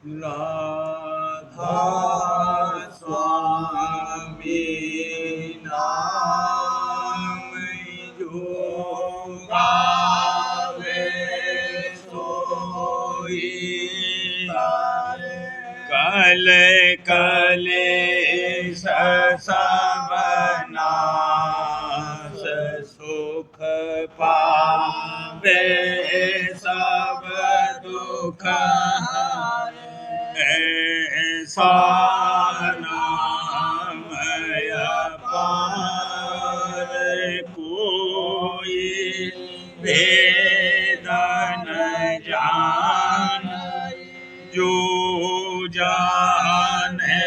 राधा स्वामी नाम जो गावे सोई कल कलेश सब नाश सुख पावे सब दुख ऐसा नाम अपार कोई वेद न जाने जो जाने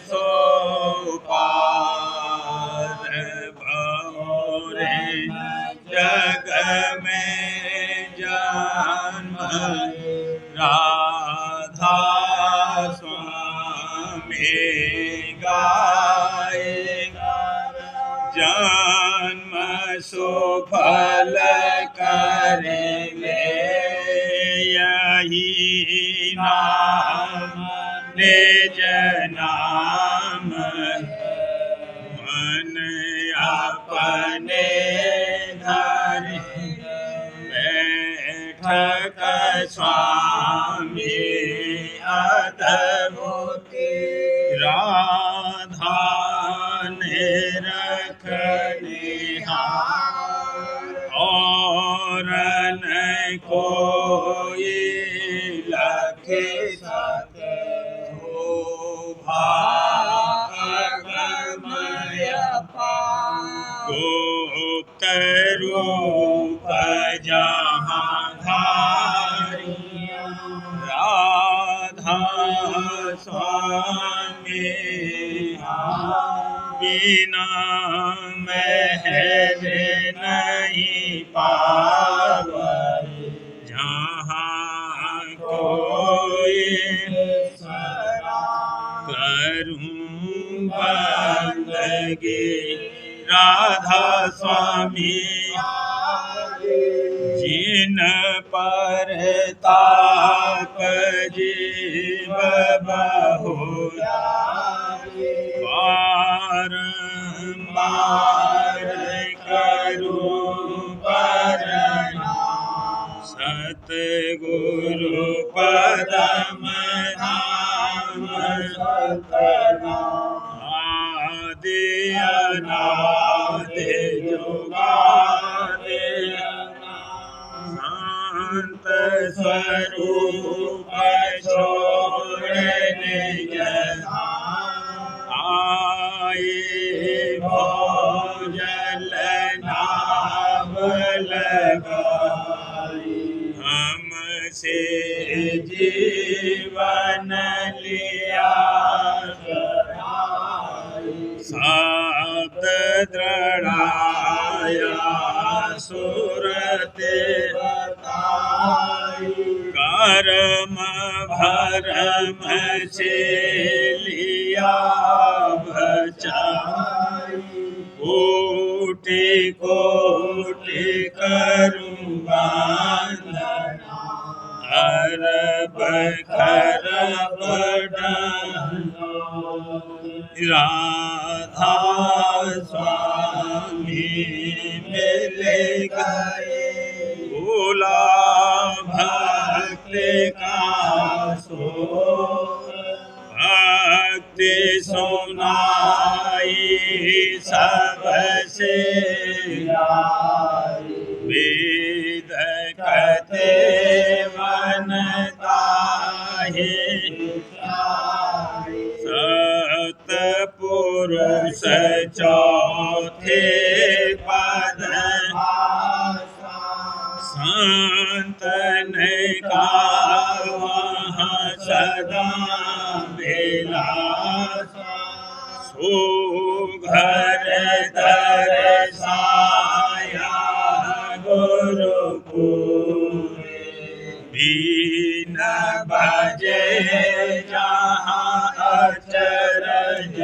सो पार भौरे जग में जन्म राधा स्वामी गाएगा जन्म सुफल करेंगे यही नाम निज नाम मन अपने घर बैठक स्वामी अद्भुत राधा ने रखनिहार और न कोई लखे सके भागमय गुप्त रूप जहाँ धारी राधा स्वामी बिना महल नहीं पावे जहाँ कोई करूं बंदगी राधा स्वामी जिन पर ताप जीव बहुरा बारंबार करूं सतगुरु पदम धाम आदि अनादि जुगादि शांत स्वरूप छोड़ निज आए भोजल नाम लगाई हमसे जीवन लिया सात दृढ़ाया सुरते कर्म भरम से लिया बचाई कोटि कोटि करूं वंदना अरब खरब राधा स्वामी मिल गए भोला भक्त का सो भक्ति सुनाई सबसे वेद कथे वनता है सतपुरुष चौथे पद संतन का वहाँ सदा विलासा सो घर दर्शाया गुरुपुरे बीन बजे जहाँ अचरज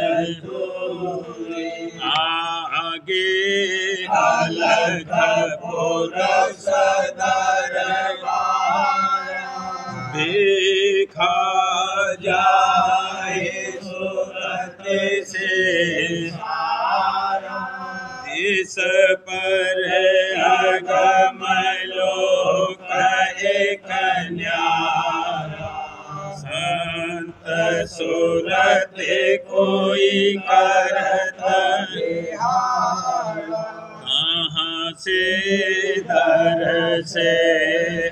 आगे अलगपुर सदर देखा जाए सूरत से इस पर अगम लोक एक न्यारा संत सूरत कोई करत कहाँ से दर से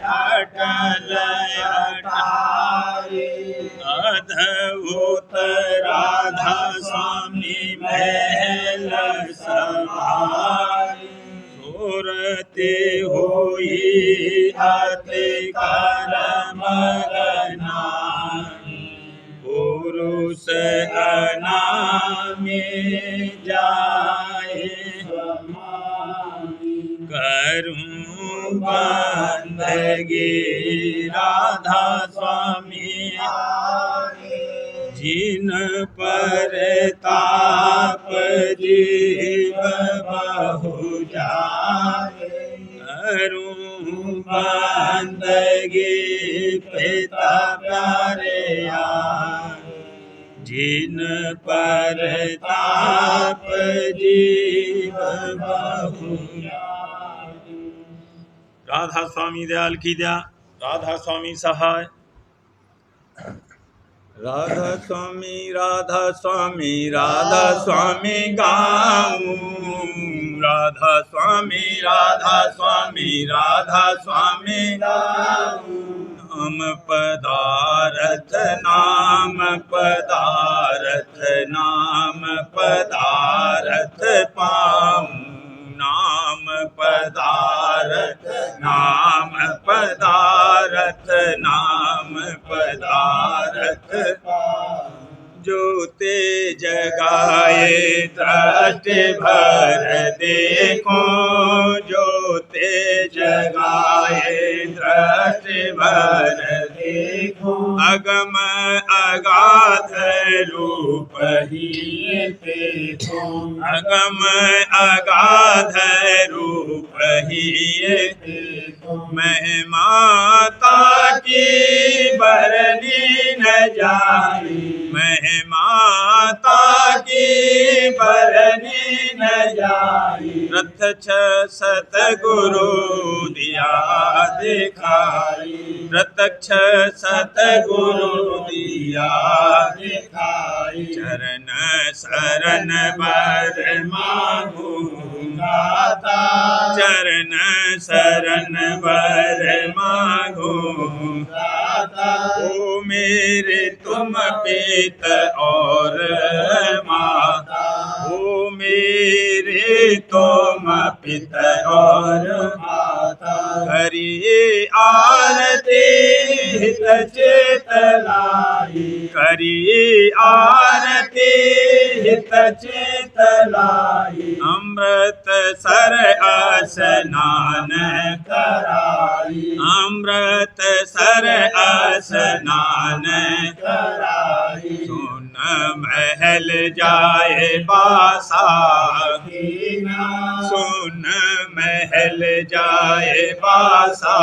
अटल अटारी अद्भुत राधा स्वामी महल समारी सूरते हुई अति करम गनानी पुरुष अनामी जाए करूं बंदगी राधा स्वामी जिन पर ताप जीव बहु जाए करूं बंदगी पिता प्यारे जिन पर ताप जीव बहु राधा स्वामी दयाल की दया राधा स्वामी सहाय राधा स्वामी राधा स्वामी राधा स्वामी गाऊं राधा स्वामी राधा स्वामी राधा स्वामी गाऊं नाम पदारथ नाम पदारथ नाम पदारथ पाऊं नाम पदारथ नाम पदारथ नाम पदारथ जो ते जगाए दृष्टि भर देखो जो ते जगाए दृष्टि भर देखो अगम अगाध रूप ही देखो अगम अगाध रूप ही देखो महिमाता की बरनी न जाई महिमाता की बरनी न जाई प्रत्यक्ष सतगुरु दिया दिखाई प्रत्यक्ष सतगुरु दिया दिखाई चरण शरण बर मांगू गाता चरण शरण बर मांगू गाता ओ मेरे तुम पित और माता ओ मेरे तुम पित और माता करिए आरती हित चेत लाई करिए आरती हित चेत लाई अमृत सर स्नान कराई अमृत सर स्नान कराई सुन महल जाए बासा सुन महल जाए बासा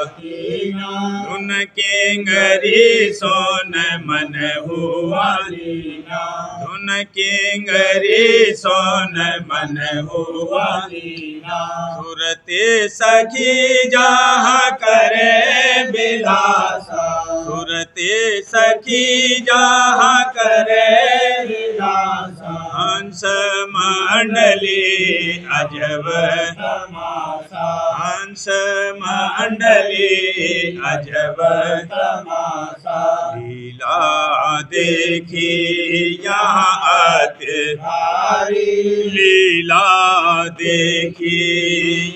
सुन किंगरी सोन मन हुआ सुन किंगरी सोन मन हुआ सुरते सखी जहाँ करे बिलासा सुरते सखी जहाँ करे बिलासा हंस मंडली अजब तमाशा हंस मंडली अजब तमाशा लीला देखी यहाँ अति भारी लीला देखी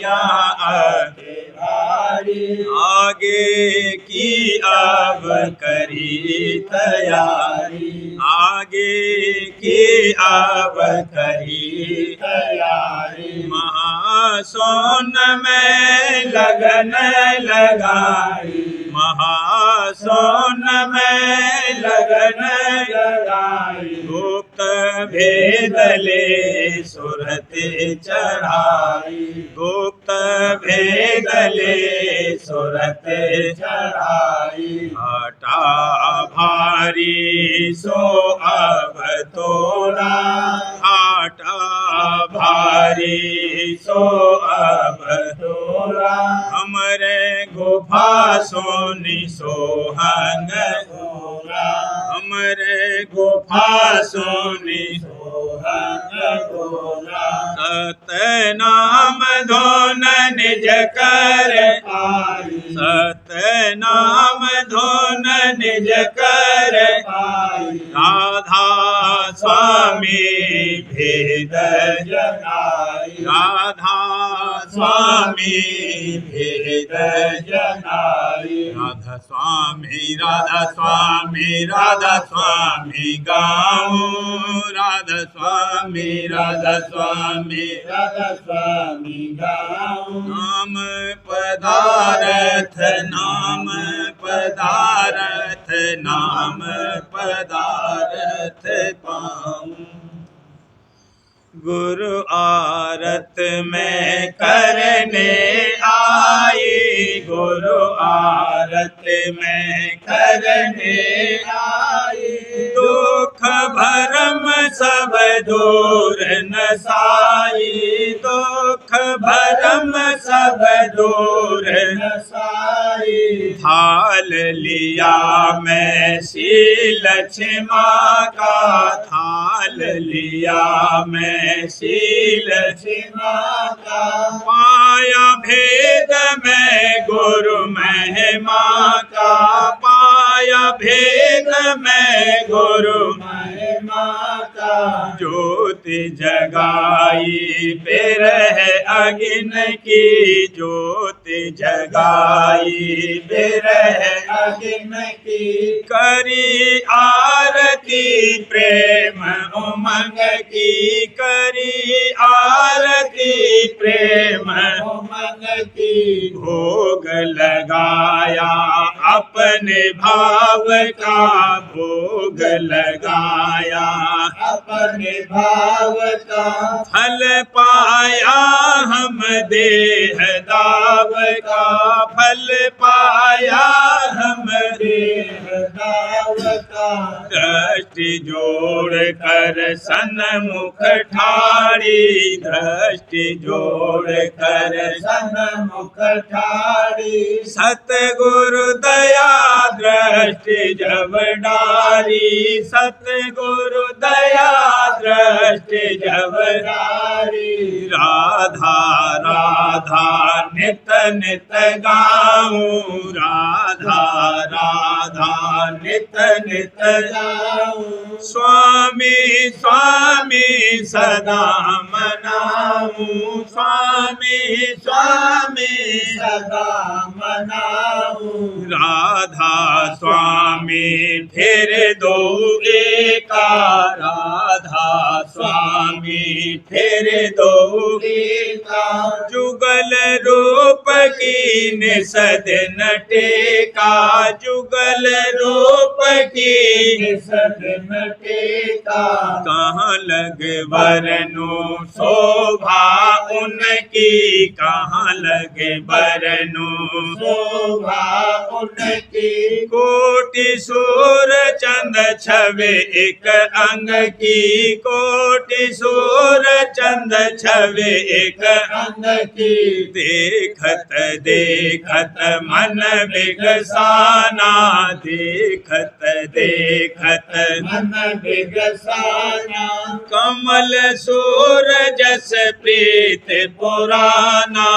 यहाँ अति भारी आगे की अब करी तैयारी आगे की अब करी तैयारी महासोन में लगन लगाई महासोन में लगन लगाई गुप्त भेद ले सुरत चढ़ाई गुप्त सुत भेदले सुरत चढ़ाई हटा भारी सो अब तोड़ा हटा भारी सो अब तोड़ा हमरे गुफा सोनी सोहंग गोरा हमरे गुफा सोनी सोहंग गोरा सतनाम धोन निज कर पाई सतनाम धोन निज कर पाई राधा स्वामी भेद जनाई राधा स्वामी भेद जनाई राधा स्वामी राधा स्वामी गाऊं राधा स्वामी गाऊं नाम पदारथ पाऊं गुरु आरत में करने आई गुरु आरत में करने आई दुख भरम सब दूर नसाई दुख भरम सब दूर नसाई थाल लिया मैं शील क्षमा का थाल लिया मैं शील क्षमा का पाया भेद में गुरु महिमा का पाया भेद में गुरु महिमा का ज्योति जगाई बिरह अग्न की ज्योति जगाई बिरह अग्न की करी आरती प्रेम उमंग की करी आरती प्रेम उमंग की भोग लगाया अपने भाव का भोग लगाया अपने भाव का फल पाया हम देह दाव का फल पाया हम देह दाव का दृष्टि जोड़ कर सन्मुख ठाड़ी दृष्टि जोड़ कर सन्मुख ठाड़ी सतगुरु दया दृष्टि जब डारी सतगुरु दया दृष्टि जब डारी राधा राधा नित नित गाऊं राधा राधा नित नित गाऊं स्वामी स्वामी सदा मनाऊं स्वामी स्वामी सदा मनाऊं राधा स्वामी फिर दो एका राधा स्वामी फिर दो एका जुगल रूप की निसद नटेका जुगल रूप की निसद नटेका कहाँ लग वरनु शोभा उनकी कहाँ लगे वरनु शोभा उनकी कोटि सूर चंद छवे एक अंग की कोटि सूर चंद छवे एक अंग की देखत देखत मन बिगसाना देखत देखत मन बिगसाना कमल सूर जस प्रीत पुराना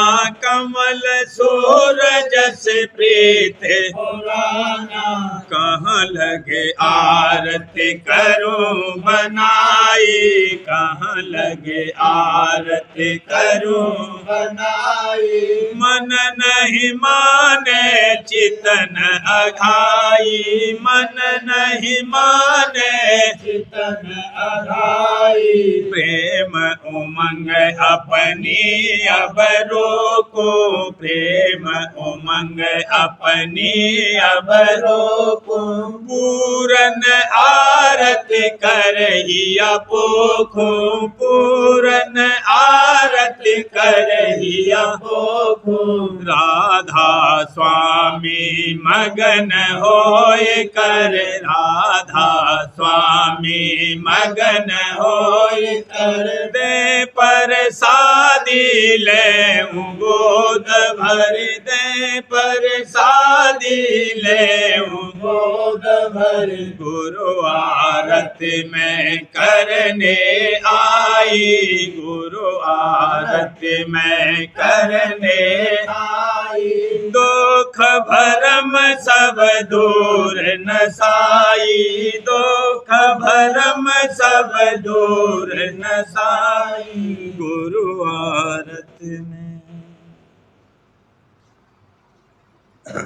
कमल सूर जस प्रीत पुराना कहाँ लगे आरती करूं बनाई कहाँ लगे आरती करूं बनाई मन नहीं माने चितन अघाई मन नहीं माने चितन अघाई प्रेम उमंग अपनी अब रोको प्रेम उमंग अपनी अब रोको पूरन आ आरती करहिया पोखू पूरन आरती करहिया पोखू राधा स्वामी मगन होए कर राधा स्वामी मगन होए कर दे पर शादी ले गोद भर दे पर शादी ले गोद भर गुरु आरती में करने आई गुरु आरती में करने आई दुख भरम सब दूर नसाई दुख भरम सब दूर नसाई गुरु आरती में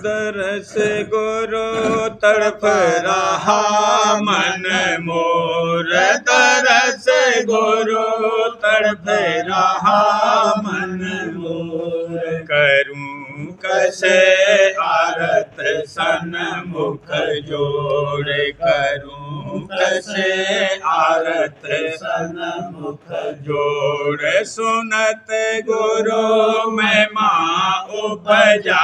दरस गुरु तड़प रहा मन मोर दरस गुरु तड़प रहा मन मोर करूं कैसे आरत सन्मुख जोड़ करूं कैसे आरत सन्मुख जोड़ सुनत गुरु महिमा उपजा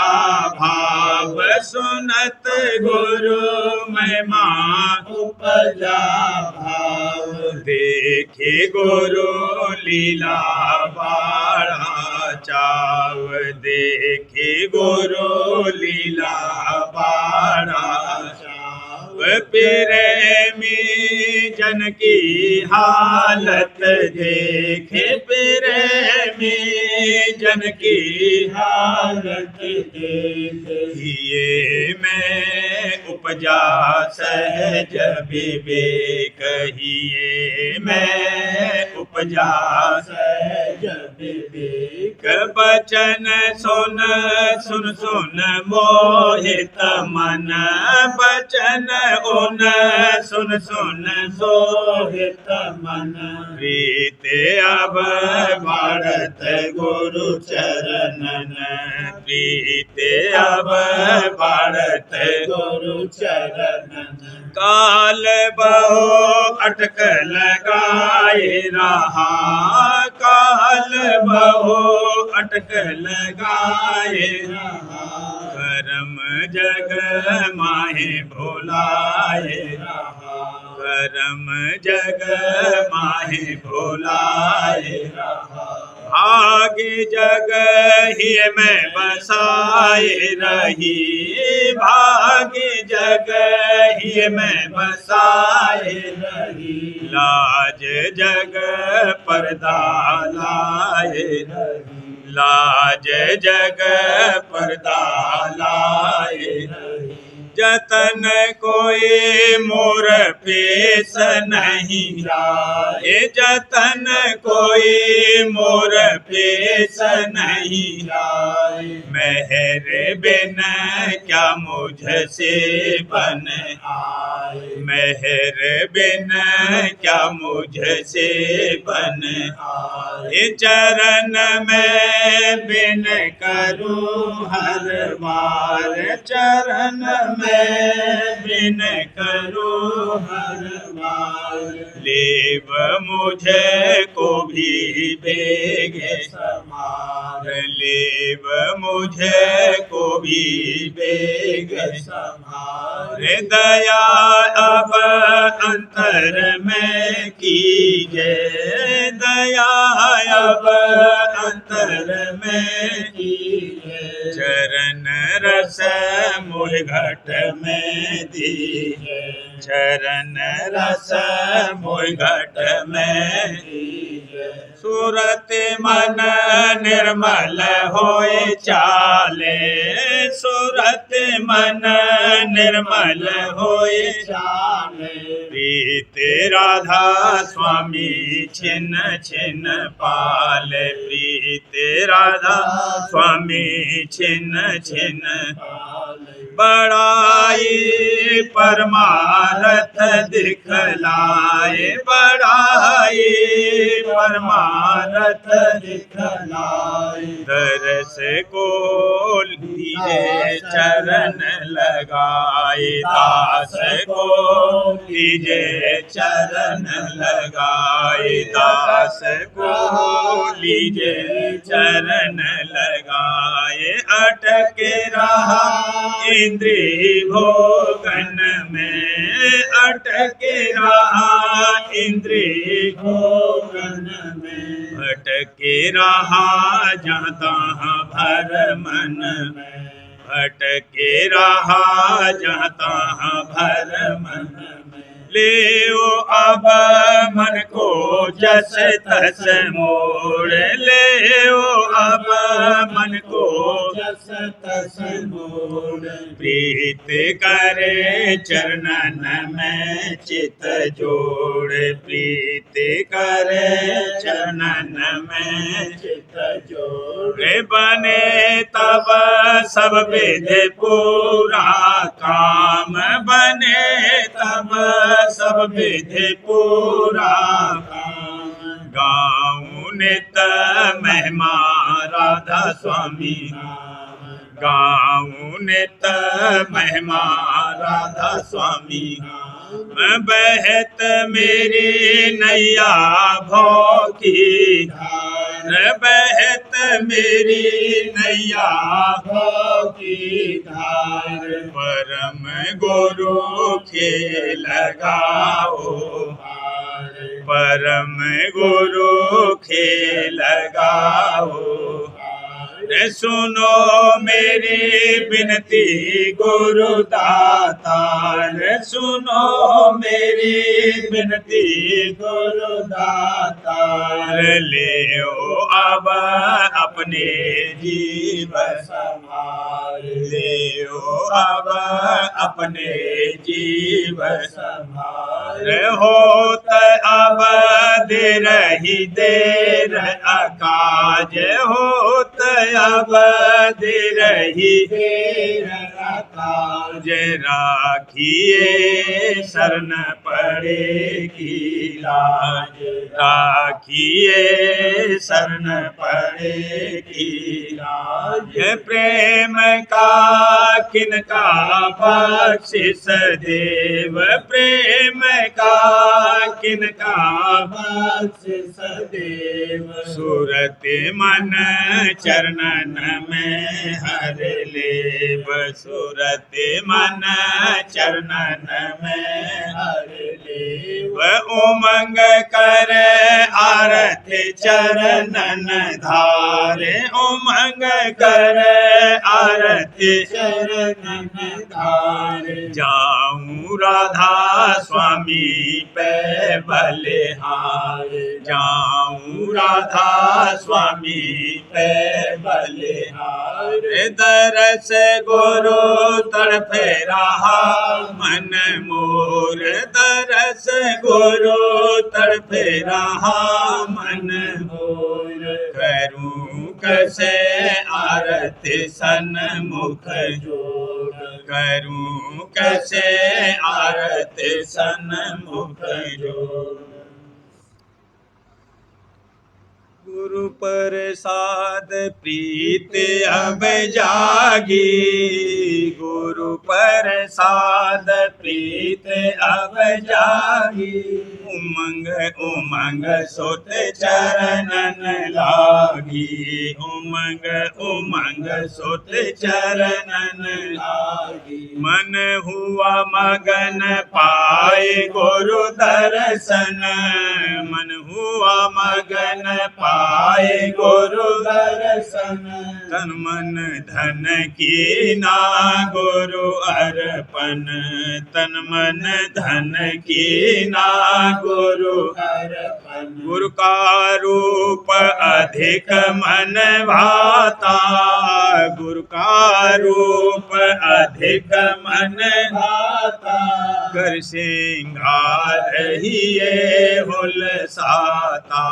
भाव सुनत गुरु महिमा उपजा भाव देखे गुरु लीला बाड़ा चाव देखे गुरु लीला बाड़ा चाव प्रेमी जन की हालत देखे प्रेमी जन की हालत देखे ये मैं उपजा सहज विवेक हिये मैं उपजा सहज विवेक बचन सुन सुन सुन मोहित मन बचन उन सुन सुन सोहित मन प्रीत अब बढ़त गुरु चरणन प्रीत अब बढ़त गुरु चरणन काल बहु अटक लगाए रहा काल बहु अटक लगाए रहा करम जग माहे भुलाए रहा करम जग माहे भुलाए रहा भाग जग ही में बसाए रही भाग जग ही में बसाए रही लाज जग पर्दा लाए रही लाज जग पर्दा लाए रही जतन कोई मोर पेश नहीं जाए जतन कोई मोर पेश नहीं जाए मेहर बिन क्या मुझसे बन आए मेहर बिन क्या मुझसे बन आए चरण में बिन करूं हर बार चरण में बिन करूं हर बार लेव मुझे को भी बेगे समार लेव मुझे को भी बेगे समार दया अब अंतर में कीजे दया अब अंतर में कीजे चरण रस मोह घट में दीजे चरण रस मोह घट में दीजे सूरत मन निर्मल होए चाले सूरत मन निर्मल होए चाले प्रीत राधा स्वामी छिन्न छिन्न पाले प्रीत राधा स्वामी छिन्न छिन्न बड़ाई परमारथ दिखलाए बड़ाई परमा मनोरथ दिखलाए। दरस को लीजिए चरण लगाए, दास को लीजिए चरण लगाए, दास को लीजिए चरण लगाए। अटक रहा इंद्रिय भोगन में, अटक रहा इंद्रिय भोगन में, भटक रहा जहाँ तहाँ भर मन में, भटक रहा जहाँ तहाँ भर मन में। लेओ अब मन को जस तस मोड़, लेओ अब मन को जस तस मोड़। प्रीत करे चरणन में चित जोड़, प्रीत करे चरणन में चित जोड़। बने तब सब विधि पूरा काम, बने तब सब विधि पूरा काम। गाऊं नित महिमा राधा स्वामी, गाऊं नित महिमा राधा स्वामी। बहत मेरी नैया भव की धार, बहत मेरी नैया भव की धार। परम गुरु खेल लगाओ पार, परम गुरु खेल लगाओ। सुनो मेरी बिनती गुरु दातार, सुनो मेरी बिनती गुरु दातार। लेओ अब अपने जीव संभार, लेओ अब अपने जीव संभार। होत अब देर ही देर अकाज, होत अब देर ही देर अकाज। राखिए शरण पड़ेगी लाज, राखिए शरण पड़ेगी लाज। प्रेम का किनका बख्शिश देव, प्रेम का किनका बख्शिश देव। सूरत मन चरणन में हर लेव, सूरत मन चरणन में हर लेव। उमंग कर आरती चरणन धारे, उमंग कर आरती चरणन धार। जाऊं राधा स्वामी पे बलिहार, जाऊं राधा स्वामी पे बलिहार। दरस गुरु तड़पे रहा मन मोर, दरस गुरु तड़पे रहा मन मोर। करूं कैसे आरती सन्मुख जोड़, करूं कैसे आरती सन्मुख जोड़। गुरु प्रसाद प्रीत अब जागी, गुरु प्रसाद प्रीत अब जागी। उमंग उमंग सोत चरणन लागी, उमंग उमंग सोत चरणन लागी। मन हुआ मगन पाए गुरु दर्शन, मन हुआ मगन पाए गुरु दर्शन। तन मन धन की ना गुरु अर्पण, तन मन धन की ना गुरु अर्पण। गुरु का रूप अधिक मन भाता, गुरु का रूप अधिक मन भाता। कर सिंगार हिये हुलसाता,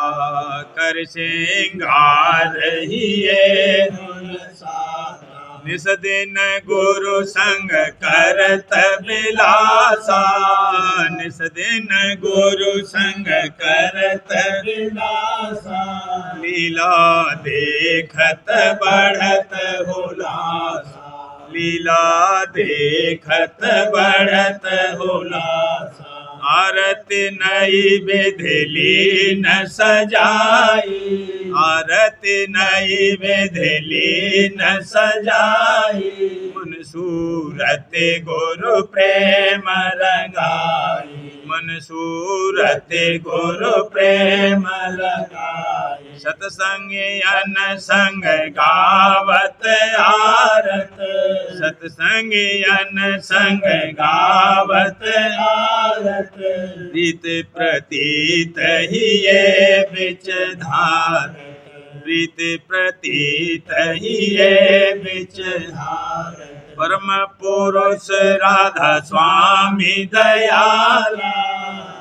कर सिंगार हिये हुलसाता। निस दिन गुरु संग करत बिलासा निस दिन गुरु संग करत विलासा लीला देखत बढ़त हुलासा लीला देखत बढ़त हुलासा आरती नई विधि न सजाई आरती नई विधि न सजाई मन सूरत गुरु प्रेम रंगाई मन सूरत गुरु प्रेम रंगाई सतसंग अन संग गावत आरत सतसंग अन संग गावत आरत प्रीत प्रतीत ही ये बिच धार प्रीत प्रतीत ही ये बिच धार परम पुरुष राधा स्वामी दयाला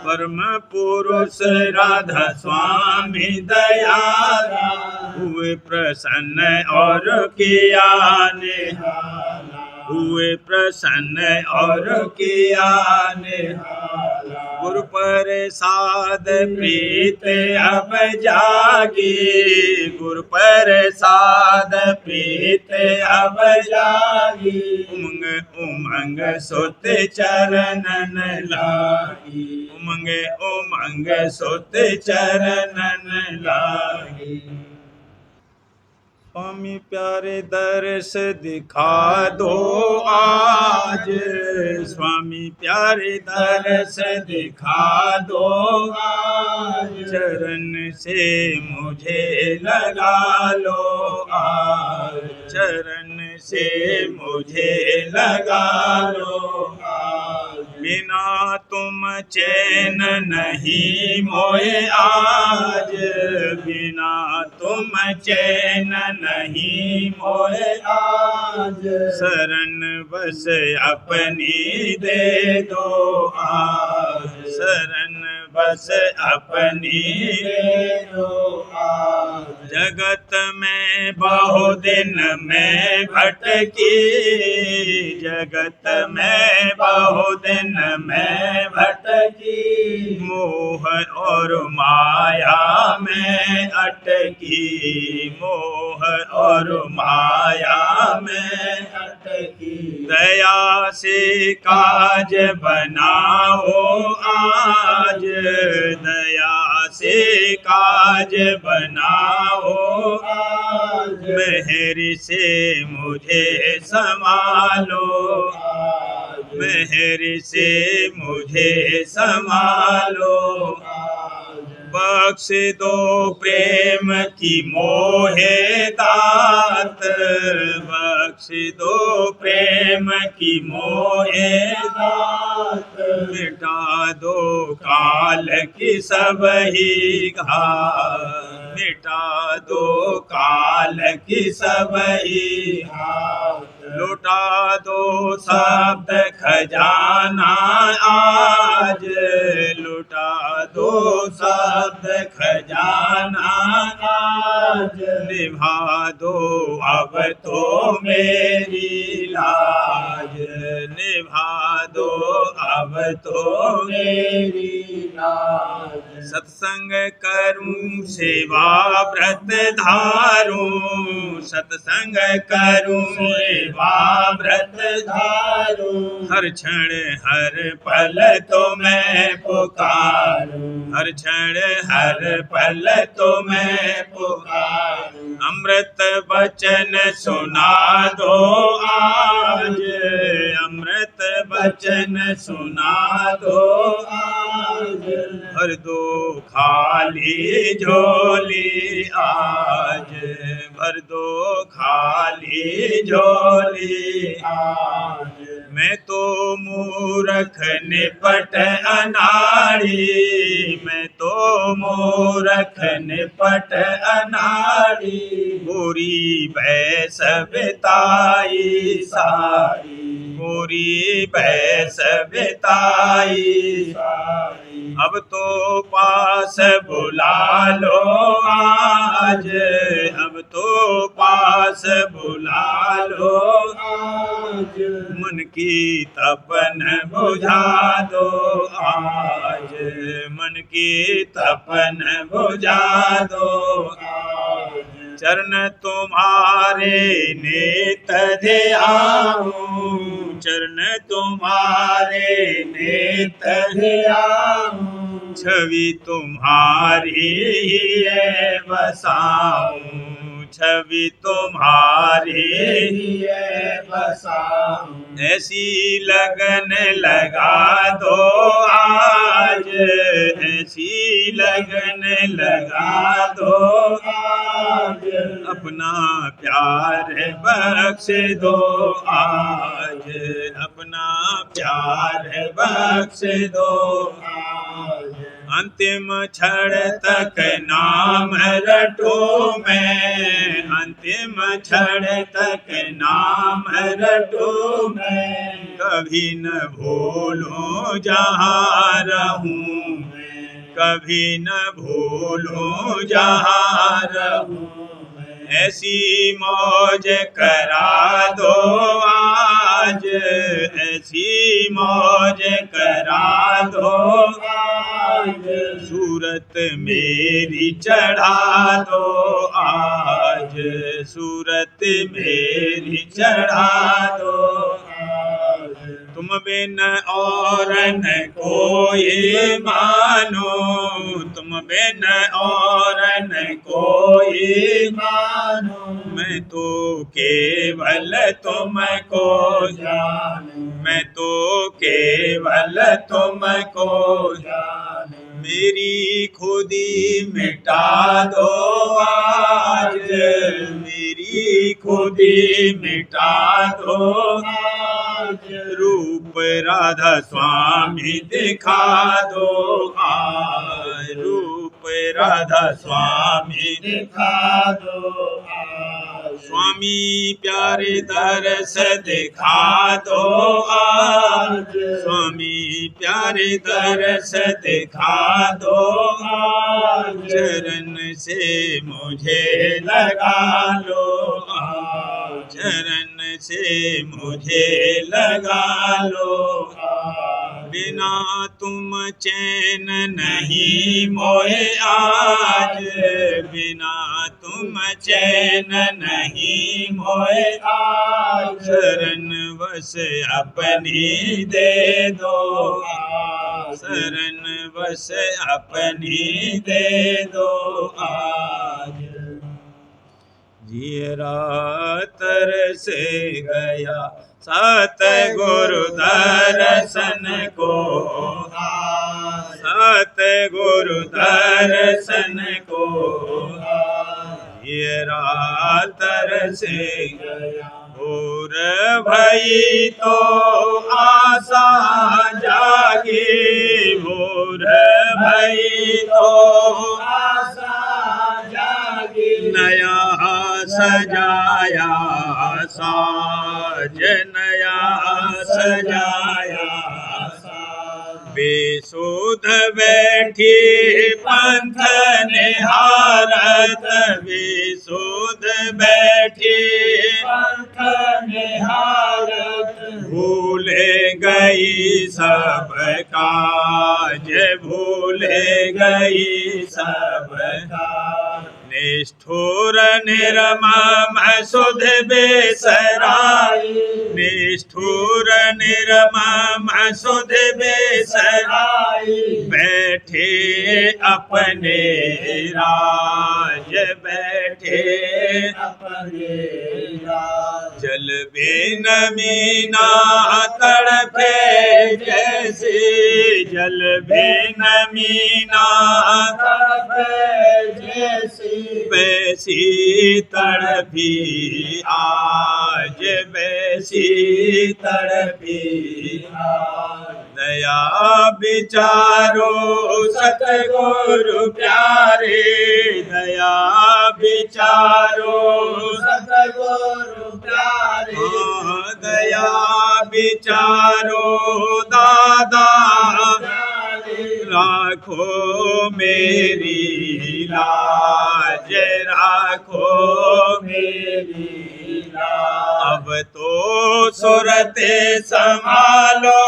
परम पुरुष राधा स्वामी दयाला हुए प्रसन्न और किया निहाला हुए प्रसन्न और किया निहाला गुरु प्रसाद प्रीत अब जागी गुरु प्रसाद प्रीत अब जागी उमंग उमंग सोत चरणन लागी उमंग उमंग सोत चरणन लागी स्वामी प्यारे दर्श दिखा दो आज स्वामी प्यारे दर्श दिखा दो आज चरण से मुझे लगा लो आज चरण से मुझे लगा लो आज बिना तुम चैन नहीं मोए आज बिना तुम चैन नहीं मोए आज शरण बस अपनी दे दो आज शरण बस अपनी दे दो आज जगत में बहु दिन में भटकी जगत में बहु दिन में भटकी मोह और माया में अटकी मोह और माया में अटकी दया से काज बनाओ आज दया से काज बनाओ आज मेहर से मुझे संभालो आज मेहर से मुझे संभालो बख्श दो प्रेम की मोहे दात बख्श दो प्रेम की मोहे दात मिटा दो काल की सब ही घात मिटा दो काल की सब ही घात लुटा दो शब्द खजाना आज लुटा दो शब्द खजाना आज निभा दो अब तो मेरी लाज निभा दो अब तो मेरी लाज सत्संग करूं सेवा व्रत धारूं सत्संग करूं सेवा व्रत धारूं हर क्षण हर पल तो मैं पुकारूं हर क्षण हर पल तो मैं पुकारूं अमृत वचन सुना दो आज अमृत वचन सुना दो आज भर दो खाली झोली आज भर दो खाली झोली आज मैं तो मूर्ख निपट अनाड़ी मैं तो मूर्ख निपट अनाड़ी पूरी भैंस बिताई सारी पूरी भैंस बिताई सारी अब तो पास बुला लो आज अब तो पास बुला लो, आज मन की तपन बुझा दो आज, मन की तपन बुझा दो। आज चरण तुम्हारे नेत ध्याऊं, चरण तुम्हारे नेत ध्याऊं, छवि तुम्हारी है बसाऊं, छवि तुम्हारी है बसाऊं। ऐसी लगन लगा दो आज, ऐसी लगन लगा दो आज अपना प्यार बख्श दो आज, अपना प्यार बख्श दो। आज अंतिम क्षण तक नाम रटो मैं, अंतिम क्षण तक नाम रटो मैं, कभी न भूलूं जहाँ रहूं मैं, कभी न भूलूं जहाँ रहूं। ऐसी मौज करा दो आज, ऐसी मौज करा दो आज, सूरत मेरी चढ़ा दो आज, सूरत मेरी चढ़ा दो आज। तुम बिन और न कोई मानो, तुम बिन और न कोई मानो, मैं तो केवल तुमको जानूं, मैं तो केवल तुमको जानूं। मेरी खुदी मिटा दो आज, मेरी खुदी मिटा दो आज रूप राधा स्वामी दिखा दो आज, रूप राधा स्वामी दिखा दो आज। स्वामी प्यारे दरस दिखा दो आज, स्वामी प्यारे दरस दिखा दो आज, चरण से मुझे लगा लो आज, चरण से मुझे लगा लो आज। बिना तुम चैन नहीं मोहे आज, बिना तुम चैन नहीं मोहे आज, शरण बस अपनी दे दो आज, शरण बस अपनी दे दो आज। जीरा तरस गया सतगुरु दर्शन को आज, सतगुरु दर्शन को आज। जीरा तरस गया और भई तो आशा जागी, भोर भई तो आशा जागी। नया सजाया साज, नया सजाया साज। बेसुध बैठी पंथ निहारत, बेसुध बैठी पंथ निहारत। भूले गई सब काज, भूले गई सब काज। निष्ठुर निर्मम सुध बेसराई, निष्ठुर निर्मम सुध बेसराई। बैठे अपने राज, बैठे अपने राज। जल बिन मीना तड़पे जैसे, जल बिन मीना तड़पे जैसी। वैसी तड़पी आज, वैसी तड़पी आज। दया विचारो सतगुरु प्यारे, दया विचारो सतगुरु प्यारे। दया विचारो दादा राखो मेरी लाज राखो मेरी लाज। अब तो सुरते संभालो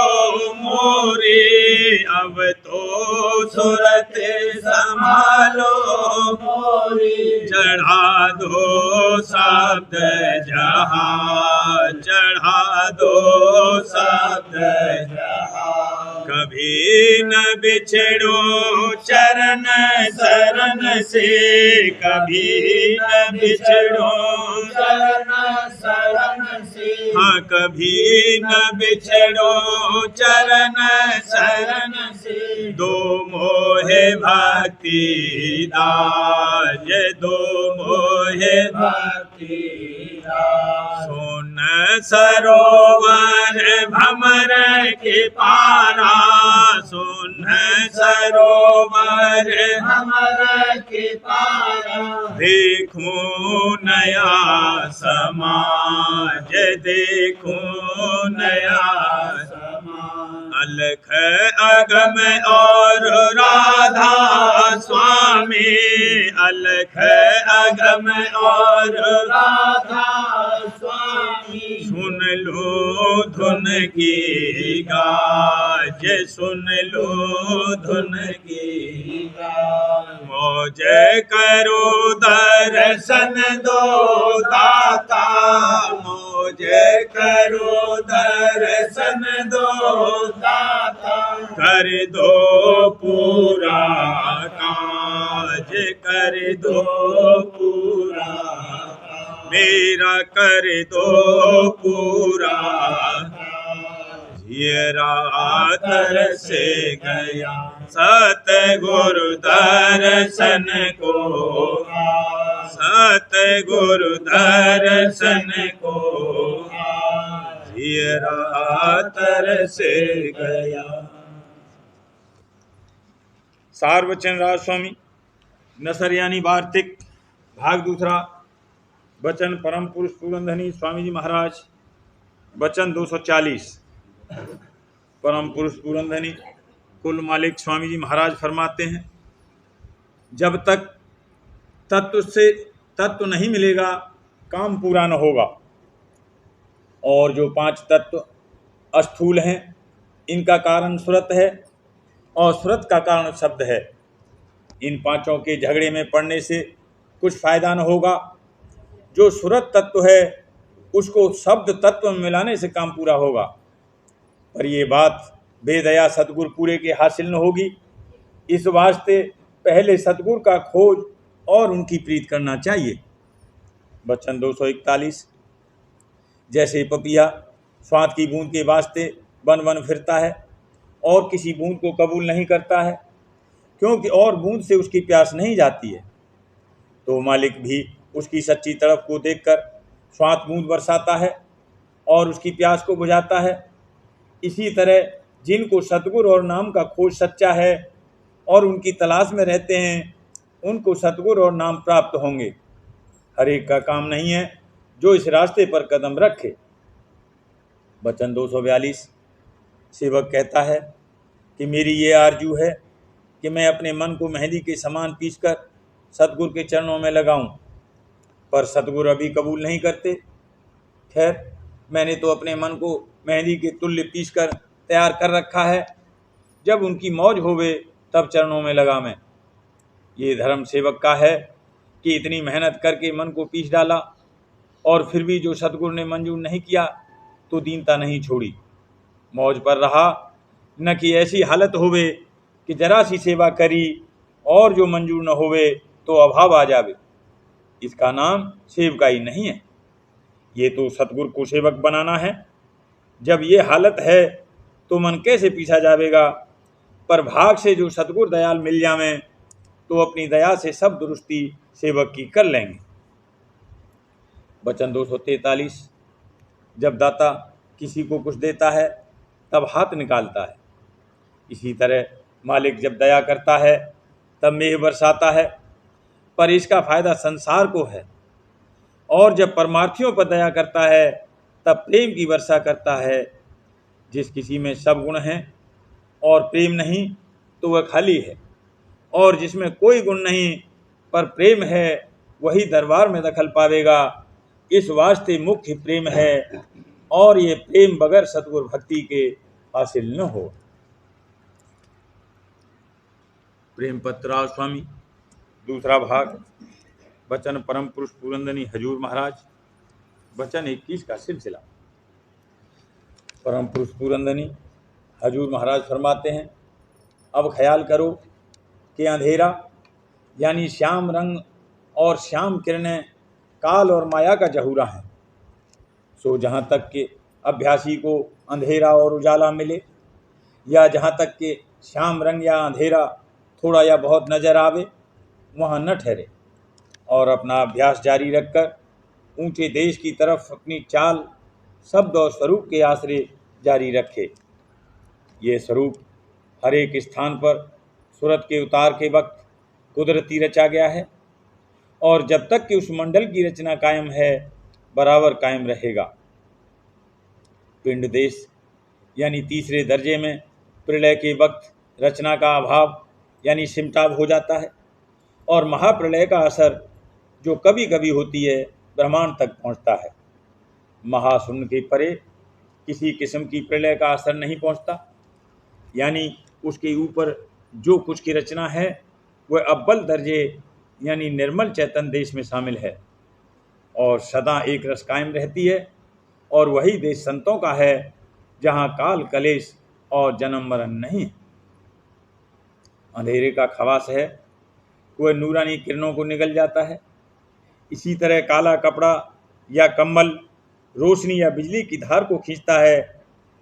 मोरी, अब तो सुरते संभालो मोरी। चढ़ा दो शब्द जहाँ, चढ़ा दो शब्द जहाँ। कभी न बिछड़ो चरण शरण से, कभी न बिछड़ो शरण शरण से। हाँ, कभी न बिछड़ो चरण शरण से। दो मोहे भक्ति दाज, दो मोहे भक्ति दाज। सुन सरोवर भमर के पारा, सुन सरोवर हमर के पारा। देखूं नया समाज, देखूं नया समान। अलख अगम और राधा स्वामी, अलख अगम और राधा स्वामी। सुन लो धुन की गाज, सुन लो धुन की गाज। मौज करो दर्शन दो दाता, मौज करो दर्शन दो दाता। कर दो पूरा काज, कर दो पूरा मेरा, कर दो पूरा ये रात से गया सतगुरु दर्शन को, सतगुरु दर्शन को ये रात से गया। सार्वचन राज स्वामी नसर यानी वार्तिक भाग दूसरा। वचन परम पुरुष पूरनधनी स्वामी जी महाराज। वचन 240। परम पुरुष पूरनधनी कुल मालिक स्वामी जी महाराज फरमाते हैं, जब तक तत्व से तत्व नहीं मिलेगा काम पूरा न होगा। और जो 5 तत्व स्थूल हैं इनका कारण सुरत है और सुरत का कारण शब्द है। इन 5 के झगड़े में पड़ने से कुछ फायदा न होगा। जो सुरत तत्व है उसको शब्द तत्व में मिलाने से काम पूरा होगा। पर ये बात बेदया सतगुरु पूरे के हासिल न होगी। इस वास्ते पहले सतगुरु का खोज और उनकी प्रीत करना चाहिए। वचन 241। जैसे पपिया स्वाद की बूंद के वास्ते वन वन फिरता है और किसी बूंद को कबूल नहीं करता है, क्योंकि और बूंद से उसकी प्यास नहीं जाती है, तो मालिक भी उसकी सच्ची तड़प को देखकर स्वाद बूंद बरसाता है और उसकी प्यास को बुझाता है। इसी तरह जिनको सतगुरु और नाम का खोज सच्चा है और उनकी तलाश में रहते हैं, उनको सतगुरु और नाम प्राप्त होंगे। हर एक का काम नहीं है जो इस रास्ते पर कदम रखे। वचन 242। सेवक कहता है कि मेरी ये आरजू है कि मैं अपने मन को मेहंदी के समान पीसकर सतगुरु के चरणों में लगाऊं, पर सतगुरु अभी कबूल नहीं करते। खैर, मैंने तो अपने मन को मेहंदी के तुल्य पीसकर तैयार कर रखा है, जब उनकी मौज होवे तब चरणों में लगा मैं। ये धर्म सेवक का है कि इतनी मेहनत करके मन को पीस डाला और फिर भी जो सतगुरु ने मंजूर नहीं किया तो दीनता नहीं छोड़ी, मौज पर रहा। न कि ऐसी हालत होवे कि जरा सी सेवा करी और जो मंजूर न होवे तो अभाव आ जावे। इसका नाम सेवकाई नहीं है, ये तो सतगुरु को सेवक बनाना है। जब ये हालत है तो मन कैसे पीछा जावेगा। पर भाग से जो सतगुरु दयाल मिल जावें तो अपनी दया से सब दुरुस्ती सेवक की कर लेंगे। वचन 243। जब दाता किसी को कुछ देता है तब हाथ निकालता है, इसी तरह मालिक जब दया करता है तब मेघ बरसाता है, पर इसका फायदा संसार को है। और जब परमार्थियों पर दया करता है तब प्रेम की वर्षा करता है। जिस किसी में सब गुण हैं और प्रेम नहीं तो वह खाली है, और जिसमें कोई गुण नहीं पर प्रेम है वही दरबार में दखल पावेगा। इस वास्ते मुख्य प्रेम है, और ये प्रेम बगैर सतगुरु भक्ति के हासिल न हो। प्रेम पत्र स्वामी दूसरा भाग, वचन परम पुरुष पुरंदनी हजूर महाराज, वचन 21 का सिलसिला। परम पुरुष पुरंदनी हजूर महाराज फरमाते हैं, अब ख्याल करो कि अंधेरा यानी श्याम रंग और श्याम किरणें काल और माया का जहूरा है। सो जहाँ तक के अभ्यासी को अंधेरा और उजाला मिले, या जहाँ तक के श्याम रंग या अंधेरा थोड़ा या बहुत नजर आवे, वहाँ न ठहरे और अपना अभ्यास जारी रखकर ऊंचे देश की तरफ अपनी चाल शब्द और स्वरूप के आश्रय जारी रखे। ये स्वरूप हर एक स्थान पर सूरत के उतार के वक्त कुदरती रचा गया है, और जब तक कि उस मंडल की रचना कायम है बराबर कायम रहेगा। पिंड देश यानी तीसरे दर्जे में प्रलय के वक्त रचना का अभाव यानी सिमटाव हो जाता है, और महाप्रलय का असर जो कभी कभी होती है ब्रह्मांड तक पहुंचता है। महाशून्य के परे किसी किस्म की प्रलय का असर नहीं पहुंचता, यानी उसके ऊपर जो कुछ की रचना है वह अव्वल दर्जे यानी निर्मल चैतन्य देश में शामिल है, और सदा एक रस कायम रहती है। और वही देश संतों का है जहाँ काल कलेश और जन्म मरण नहीं। अंधेरे का खवास है वह नूरानी किरणों को निगल जाता है। इसी तरह काला कपड़ा या कम्बल रोशनी या बिजली की धार को खींचता है,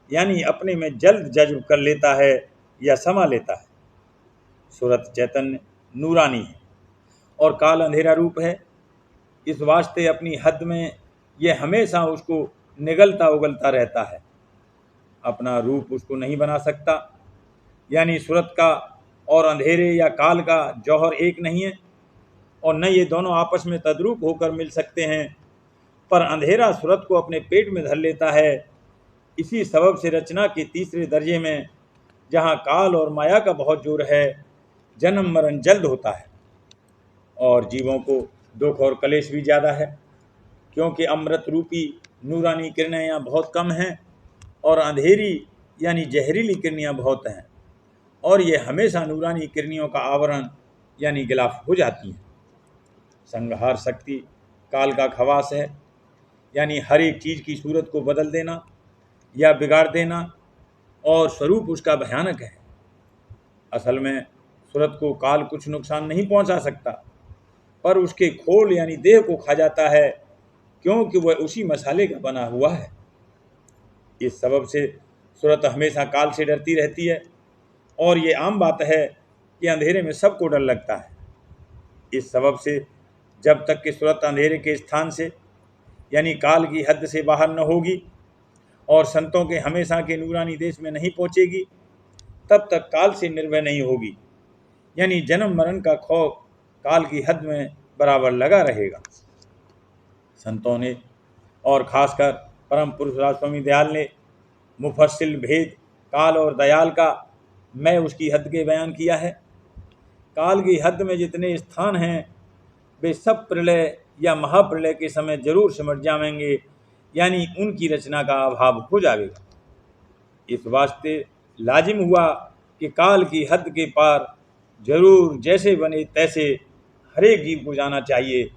यानी अपने में जल्द जज्ब कर लेता है या समा लेता है। सूरत चैतन्य नूरानी है और काल अंधेरा रूप है। इस वास्ते अपनी हद में यह हमेशा उसको निगलता उगलता रहता है, अपना रूप उसको नहीं बना सकता। यानी सूरत का और अंधेरे या काल का जौहर एक नहीं है, और न ये दोनों आपस में तद्रूप होकर मिल सकते हैं। पर अंधेरा सूरत को अपने पेट में धर लेता है। इसी सबब से रचना के तीसरे दर्जे में जहाँ काल और माया का बहुत जोर है, जन्म मरण जल्द होता है, और जीवों को दुख और कलेश भी ज़्यादा है, क्योंकि अमृत रूपी नूरानी किरणें यहाँ बहुत कम हैं, और अंधेरी यानी जहरीली किरणियाँ बहुत हैं, और ये हमेशा नूरानी किरणियों का आवरण यानी गिलाफ हो जाती हैं। संहार शक्ति काल का खवास है, यानी हर एक चीज़ की सूरत को बदल देना या बिगाड़ देना, और स्वरूप उसका भयानक है। असल में सूरत को काल कुछ नुकसान नहीं पहुंचा सकता, पर उसके खोल यानी देह को खा जाता है, क्योंकि वह उसी मसाले का बना हुआ है। इस सबब से सूरत हमेशा काल से डरती रहती है, और ये आम बात है कि अंधेरे में सबको डर लगता है। इस सबब से जब तक कि सूरत अंधेरे के स्थान से यानी काल की हद से बाहर न होगी और संतों के हमेशा के नूरानी देश में नहीं पहुँचेगी, तब तक काल से निर्भय नहीं होगी। यानी जन्म मरण का खौफ काल की हद में बराबर लगा रहेगा। संतों ने और खासकर परम पुरुष राज स्वामी दयाल ने मुफस्सिल भेद काल और दयाल का मैं उसकी हद के बयान किया है। काल की हद में जितने स्थान हैं वे सब प्रलय या महाप्रलय के समय जरूर सिमट जाएंगे, यानी उनकी रचना का अभाव हो जाएगा। इस वास्ते लाजिम हुआ कि काल की हद के पार जरूर जैसे बने तैसे हर एक जीव को जाना चाहिए,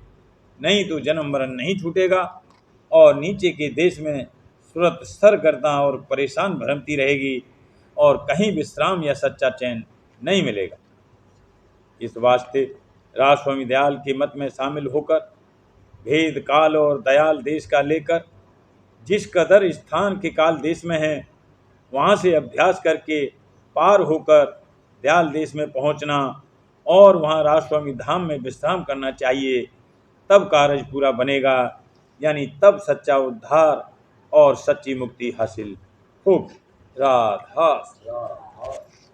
नहीं तो जन्म मरण नहीं छूटेगा, और नीचे के देश में सूरत सरगर्दा और परेशान भरमती रहेगी, और कहीं विश्राम या सच्चा चैन नहीं मिलेगा। इस वास्ते राज स्वामी दयाल के मत में शामिल होकर भेद काल और दयाल देश का लेकर जिस कदर स्थान के काल देश में है, वहाँ से अभ्यास करके पार होकर दयाल देश में पहुँचना और वहाँ राज स्वामी धाम में विश्राम करना चाहिए, तब कार्य पूरा बनेगा, यानी तब सच्चा उद्धार और सच्ची मुक्ति हासिल होगी। राधा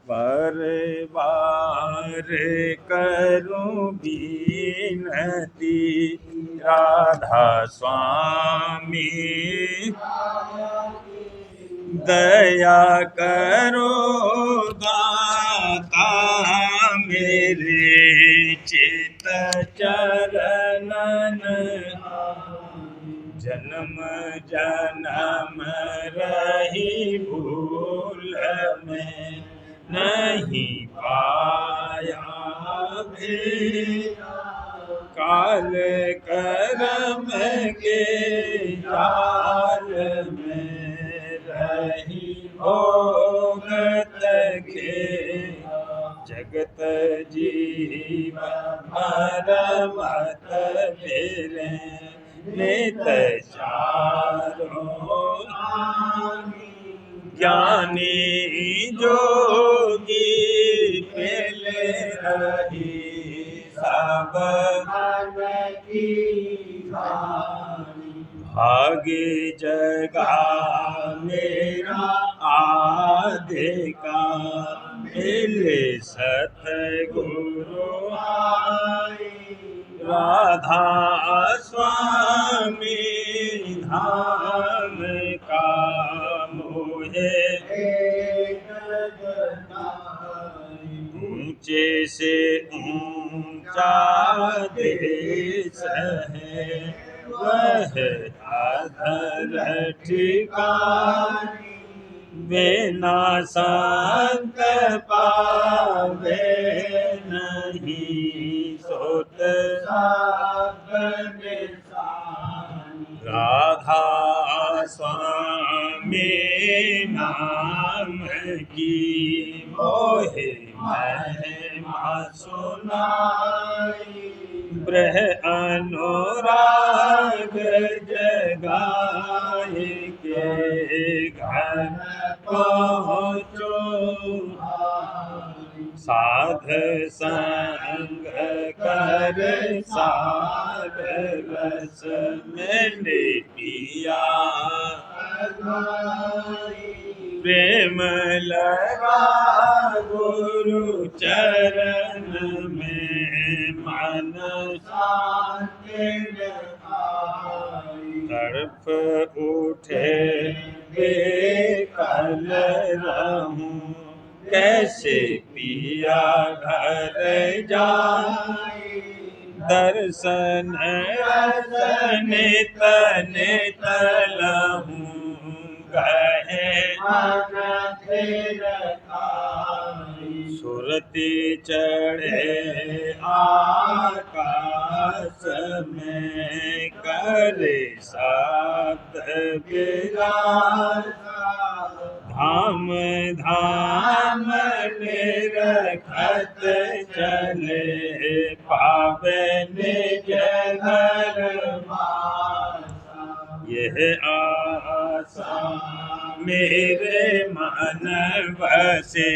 बार बार करूं विनती, राधा स्वामी दया करो दाता, मेरे चित चरणन जन्म जन्म रही भूल में नहीं पाया भी काल कर्म के जाल में रही भोगत के जगत जीव मत मेरे नित चारों ज्ञानी जोगी पहले रही सब भाग्य जगा मेरा आधे का मिले सतगुरु राधा स्वामी धाम का मोहे ऊंचे से ऊंचा देश है वह अधर ठिकानी बिना संत पावे नहीं सोत राधा स्वामी नाम की मोहे महिमा सुनाई ब्रह अनुराग जगाए के घर पहुँचो साध संग कर सागर रस मैंने पिया प्रेम लगा गुरु चरण में मन तड़प उठे बेकल रहूं कैसे पिया घर जाए दर्शन रसन तन तलहूं गए सुरती चढ़े आकाश में करे सात विराज धाम धाम निरखत चले पावन जगर यह आशा मेरे मन बसे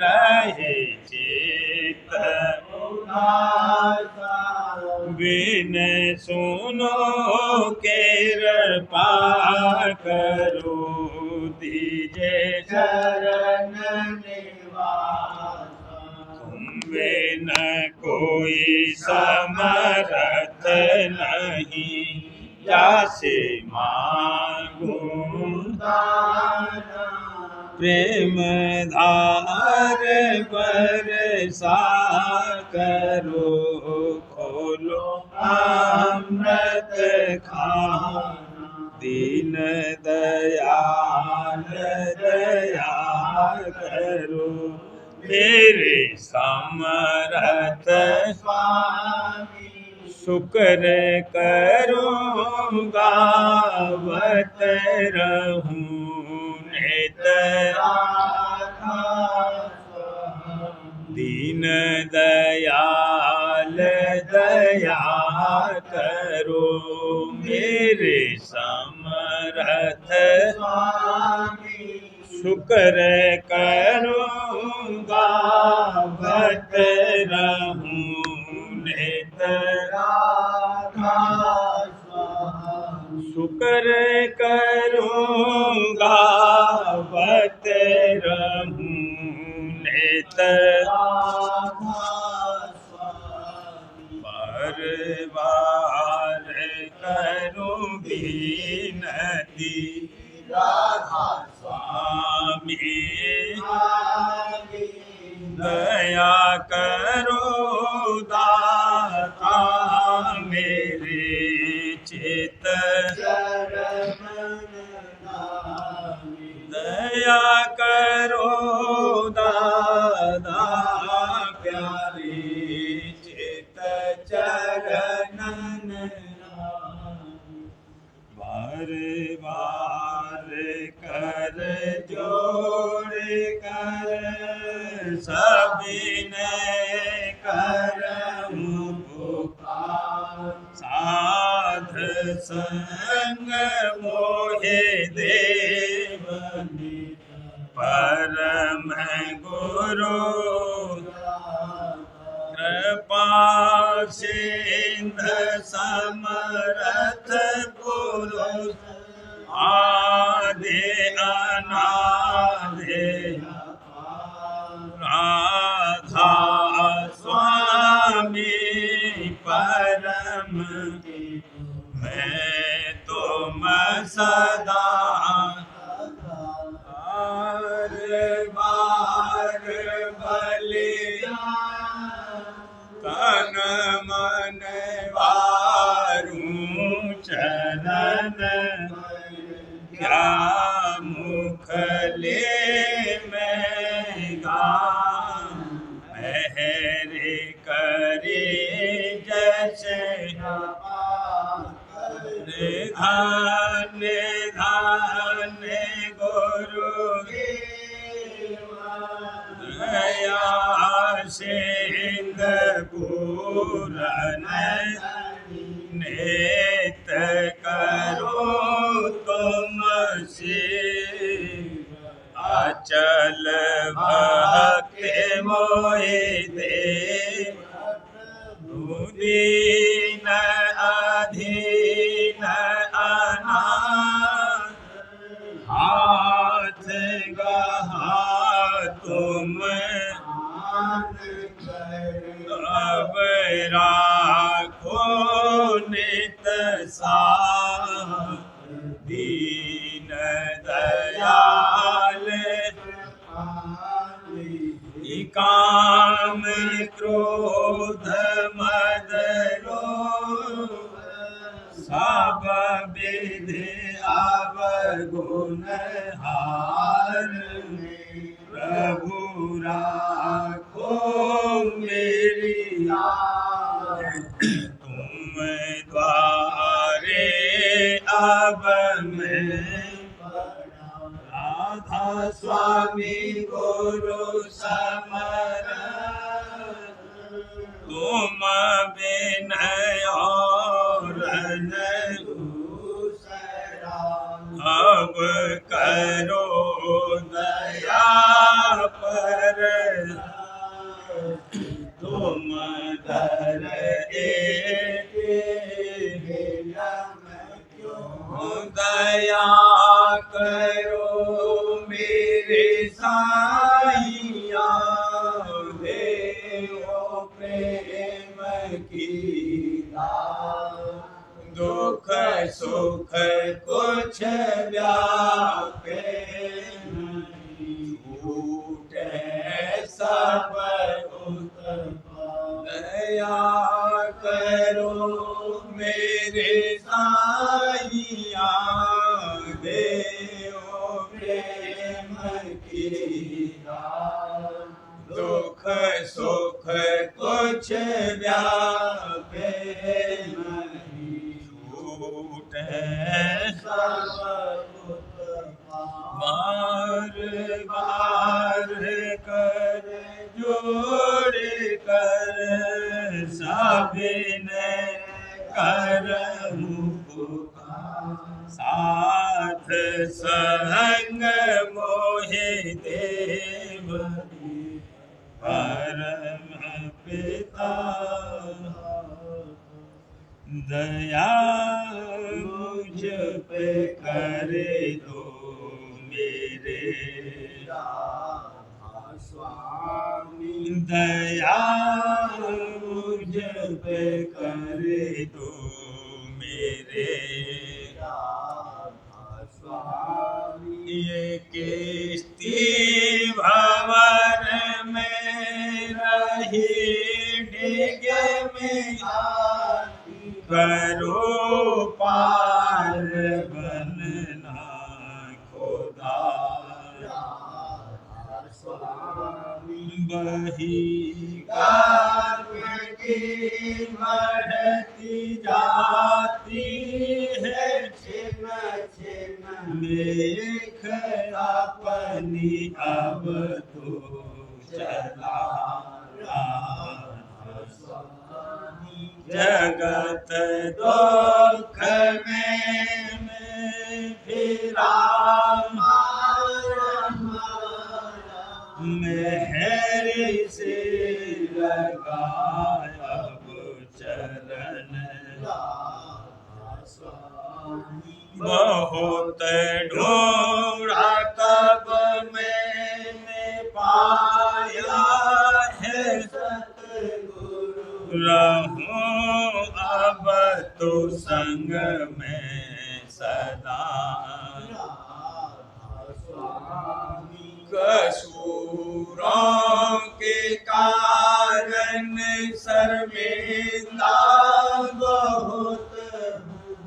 रहे चित बिन सुनो कृपा करो दीजे शरण तुम बिन कोई समरथ नहीं जासे मांगूं प्रेम धार बरसा करो खोलो अमृत खाना दीन दयाल दया करो मेरे समरथ स्वामी शुक्र करूँगा बत रहूं दीन दयाल दया करो मेरे समरथ शुक्र करूँगा बत रहूं शुक्र करूँगा बत रहूं बार बार करूं विनती राधा स्वामी दया करो दाता मेरे चित दया करो दादा प्यारे चित चरणन बार बार कर जोड़ कर सबिने करऊं पुकार साध संग मोहे देवनी परम गुरु कृपा सिंधु समरथ पुरुष आदि अनादि राधा स्वामी परम मैं तुम सदा बार बलिया तन मन वारूं चरण क्या मुख ले मैं गान मेहरे करे जैसे धन्य धन्य गुरु दया सिंध पूरन नेत करो तुम से अचल भक्ति मोहि देव दीन अधीन अनाथ हाथ गहा तुम अब राखो नित साथ दीन दयाल काम क्रोध मद लोभ सब विधि अवगुण हार प्रभु राखो मेरी तुम द्वारे अब मैं राधा स्वामी गुरु समर तुम विनय और अब करो दया पर तुम धर दया करो मेरे साईया देवो प्रेम की दुख सुख कुछ व्यापे छूटे सब दया करो मेरे साईया देवो प्रेम की दुख सुख कुछ व्यापे छूटे बार बार कर जोड़ कर सबिने करऊं पुकार साथ संग मोहि देव परम पिता दया मुझ पे करे दो मेरे स्वामी दया मुझ पे करे दो मेरे स्वामी ये किस्ती भंवर में बही डिगे में करो पार बनना खुदा बही की बढ़ती जाती है छिन छिन देख अपनी अब तो चला जगत दुख में फिरा मेहर से लगाया अब चरण बहुत ढूंढा तब मैंने पाया है सतगुरु रहूं अब तो संग में सदा कसूरों के कारण शर्मिंदा बहुत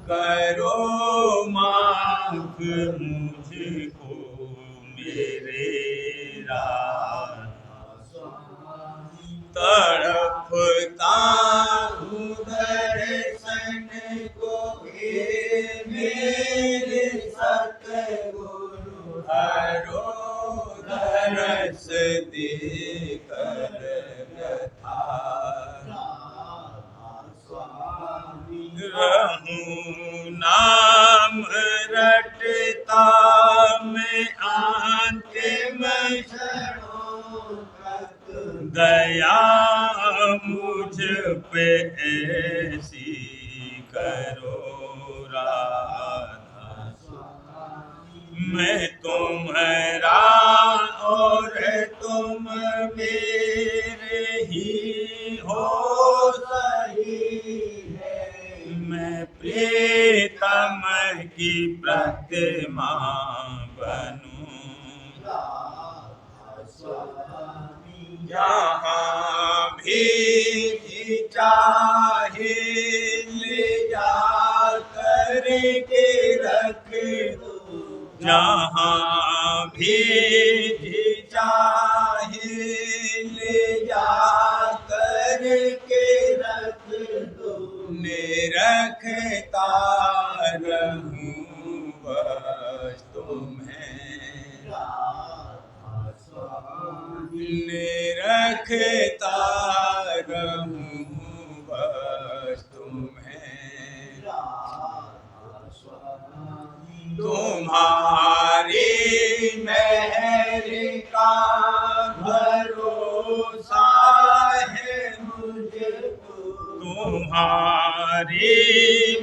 करो माफ मुझको मेरे तड़पता हूँ दर्शन को मेरे सतगुरु हरो दरस देकर रहूं नाम रटता मैं अंतिम क्षणों तक दया मुझ पे ऐसी करो राधा मैं तुम्हारा और तुम मेरे ही हो सही मैं प्रीतम की प्रतिमा बनूं जहाँ भी चाहे ले जा करके रख दो जहाँ भी चाहे ले जा करके रख दो निरखता रहूं बस तुम्हें निरखता रहूं बस तुम्हें तुम्हारी मेहर का भरोसा है मुझको तुम्हारी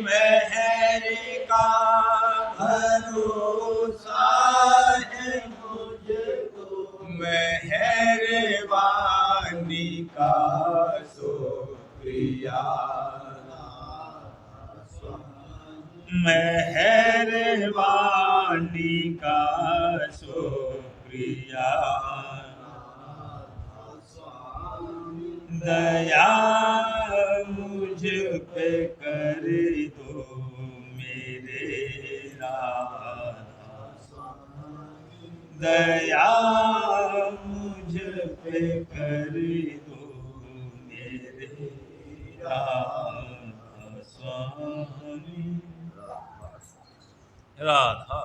मेहर का भरोसा है मुझको मेहरबानी का शुक्रिया मेहरबानी का शुक्रिया दया मुझ पे कर दो मेरे राधा दया मुझ पे कर दो मेरे राधा स्वामी राधा